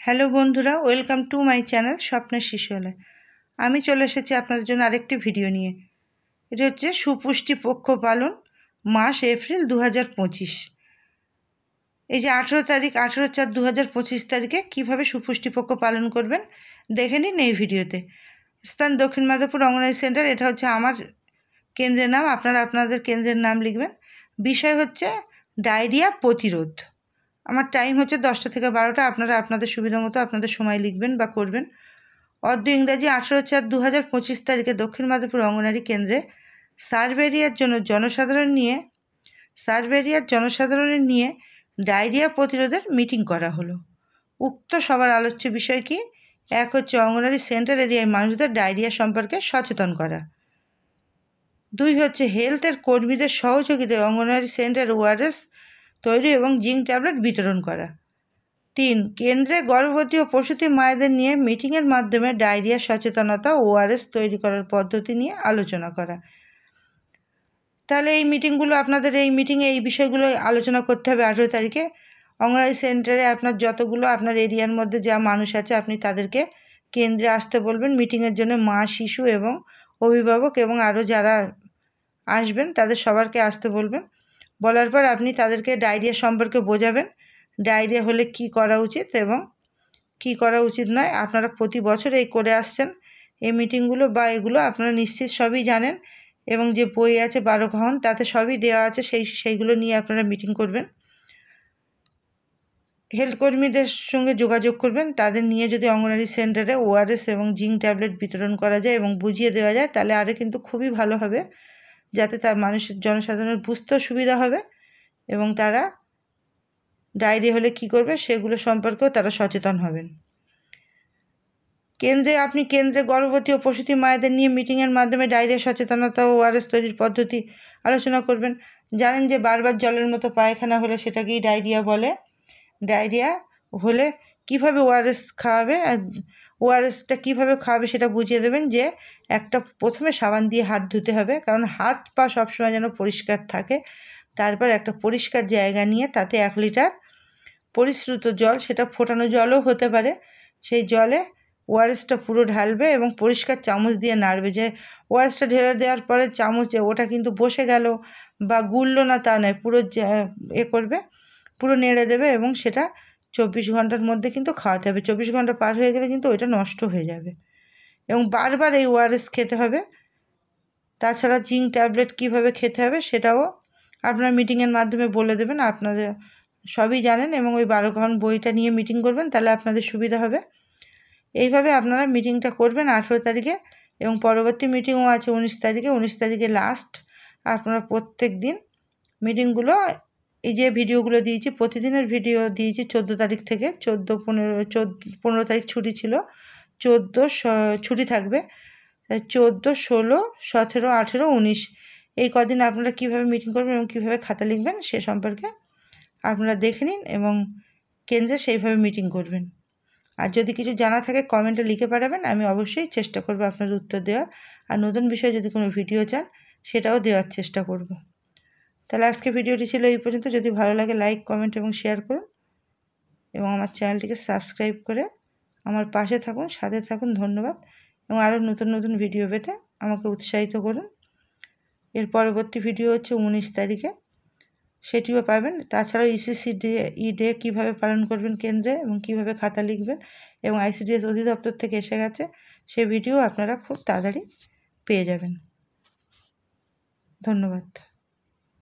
Hello বন্ধুরা, welcome to my channel স্বপ্নের শিশুয়ালয়। আমি চলে এসেছি আপনাদের জন্য আরেকটি ভিডিও নিয়ে। এটা হচ্ছে সুপুষ্টি পক্ষ পালন মাস এপ্রিল 2025। এই যে 18/4/2025 তারিখে কীভাবে সুপুষ্টি পক্ষ পালন করবেন দেখে নিন এই ভিডিওতে। স্থান দক্ষিণ মাধবপুর অঙ্গনওয়াড়ি সেন্টার, এটা হচ্ছে আমার কেন্দ্রের নাম, আপনারা আপনাদের কেন্দ্রের নাম লিখবেন। বিষয় হচ্ছে ডায়রিয়া প্রতিরোধ। আমার টাইম হচ্ছে 10টা থেকে 12টা, আপনারা আপনাদের সুবিধা মতো আপনাদের সময় লিখবেন বা করবেন। অর্ধ ইংরাজি 18/4/2025 তারিখে দক্ষিণ মাধবপুর অঙ্গনওয়াড়ি কেন্দ্রে সার্ভেরিয়ার জনসাধারণের নিয়ে ডায়রিয়া প্রতিরোধের মিটিং করা হলো। উক্ত সবার আলোচ্য বিষয় কি? এক হচ্ছে অঙ্গনওয়াড়ি সেন্টার এরিয়ায় মানুষদের ডায়রিয়া সম্পর্কে সচেতন করা। 2 হচ্ছে হেলথের কর্মীদের সহযোগিতায় অঙ্গনওয়াড়ি সেন্টার ওআরএস তৈরি এবং জিঙ্ক ট্যাবলেট বিতরণ করা। 3 কেন্দ্রে গর্ভবতী ও প্রসূতি মায়েদের নিয়ে মিটিংয়ের মাধ্যমে ডায়রিয়া সচেতনতা ও ওআরএস তৈরি করার পদ্ধতি নিয়ে আলোচনা করা। তাহলে এই মিটিংগুলো আপনাদের এই মিটিংয়ে এই বিষয়গুলো আলোচনা করতে হবে 18 তারিখে। অঙ্গনওয়াড়ি সেন্টারে আপনার যতগুলো আপনার এরিয়ার মধ্যে যা মানুষ আছে আপনি তাদেরকে কেন্দ্রে আসতে বলবেন মিটিংয়ের জন্য। মা, শিশু এবং অভিভাবক এবং আরও যারা আসবেন তাদের সবারকে আসতে বলবেন। বলার পর আপনি তাদেরকে ডায়রিয়া সম্পর্কে বোঝাবেন, ডায়রিয়া হলে কি করা উচিত এবং কি করা উচিত নয়। আপনারা প্রতি বছর এই করে আসছেন এই মিটিংগুলো, বা এগুলো আপনারা নিশ্চিত সবই জানেন, এবং যে বই আছে 12 ঘন তাতে সবই দেওয়া আছে, সেইগুলো নিয়ে আপনারা মিটিং করবেন। হেলথ কর্মীদের সঙ্গে যোগাযোগ করবেন, তাদের নিয়ে যদি অঙ্গনওয়াড়ি সেন্টারে ওআরএস এবং জিঙ্ক ট্যাবলেট বিতরণ করা যায় এবং বুঝিয়ে দেওয়া যায় তাহলে আরও কিন্তু খুবই ভালো হবে, যাতে তার জনসাধারণের বুঝতেও সুবিধা হবে এবং তারা ডায়রিয়া হলে কি করবে সেগুলো সম্পর্কেও তারা সচেতন হবেন। কেন্দ্রে গর্ভবতী ও প্রসূতি মায়েদের নিয়ে মিটিংয়ের মাধ্যমে ডায়রিয়া সচেতনতা ও ওআরএস তৈরির পদ্ধতি আলোচনা করবেন। জানেন যে বারবার জলের মতো পায়খানা হলে সেটাকেই ডায়রিয়া বলে। ডায়রিয়া হলে কীভাবে ওআরএস খাওয়াবে, আর ওআরএসটা কীভাবে খাওয়াবে সেটা বুঝিয়ে দেবেন। যে প্রথমে সাবান দিয়ে হাত ধুতে হবে, কারণ হাত পা সবসময় যেন পরিষ্কার থাকে। তারপর একটা পরিষ্কার জায়গা নিয়ে তাতে 1 লিটার পরিশ্রুত জল, সেটা ফোটানো জলও হতে পারে, সেই জলে ওআরএসটা পুরো ঢালবে এবং পরিষ্কার চামচ দিয়ে নাড়বে। যে ওআরএসটা ঢেলে দেওয়ার পরে চামচ ওটা কিন্তু বসে গেল বা গুললো না তা নয়, পুরো করবে, পুরো নেড়ে দেবে এবং সেটা 24 ঘন্টার মধ্যে কিন্তু খাওয়াতে হবে। 24 ঘন্টা পার হয়ে গেলে কিন্তু ওইটা নষ্ট হয়ে যাবে এবং বারবার এই ওআরএস খেতে হবে। তাছাড়া জিঙ্ক ট্যাবলেট কীভাবে খেতে হবে সেটাও আপনার মিটিংয়ের মাধ্যমে বলে দেবেন। আপনাদের সবই জানেন এবং ওই 12 ঘন বইটা নিয়ে মিটিং করবেন, তাহলে আপনাদের সুবিধা হবে। এইভাবে আপনারা মিটিংটা করবেন 18 তারিখে, এবং পরবর্তী মিটিংও আছে 19 তারিখে। 19 তারিখে লাস্ট। আপনারা প্রত্যেক দিন মিটিংগুলো, এই যে ভিডিওগুলো দিয়েছি প্রতিদিনের ভিডিও দিয়েছি 14 তারিখ থেকে। 15 তারিখ ছুটি ছিল, 14 ছুটি থাকবে, 14, 16, 17, 18, 19 এই কদিন আপনারা কীভাবে মিটিং করবেন এবং কীভাবে খাতা লিখবেন সে সম্পর্কে আপনারা দেখে নিন এবং কেন্দ্রে সেইভাবে মিটিং করবেন। আর যদি কিছু জানা থাকে কমেন্টে লিখে পাঠাবেন, আমি অবশ্যই চেষ্টা করব আপনার উত্তর দেওয়ার। আর নতুন বিষয়ে যদি কোনো ভিডিও চান সেটাও দেওয়ার চেষ্টা করব। তাহলে আজকে ভিডিওটি ছিল এই পর্যন্ত। যদি ভালো লাগে লাইক, কমেন্ট এবং শেয়ার করুন এবং আমার চ্যানেলটিকে সাবস্ক্রাইব করে আমার পাশে থাকুন, সাথে থাকুন। ধন্যবাদ। এবং আরও নতুন নতুন ভিডিও পেতে আমাকে উৎসাহিত করুন। এর পরবর্তী ভিডিও হচ্ছে 19 তারিখে, সেটিও পাবেন। তাছাড়াও ইসিসি ডে কীভাবে পালন করবেন কেন্দ্রে এবং কীভাবে খাতা লিখবেন, এবং আইসিডিএস অধিদপ্তর থেকে এসে গেছে, সেই ভিডিও আপনারা খুব তাড়াতাড়ি পেয়ে যাবেন। ধন্যবাদ।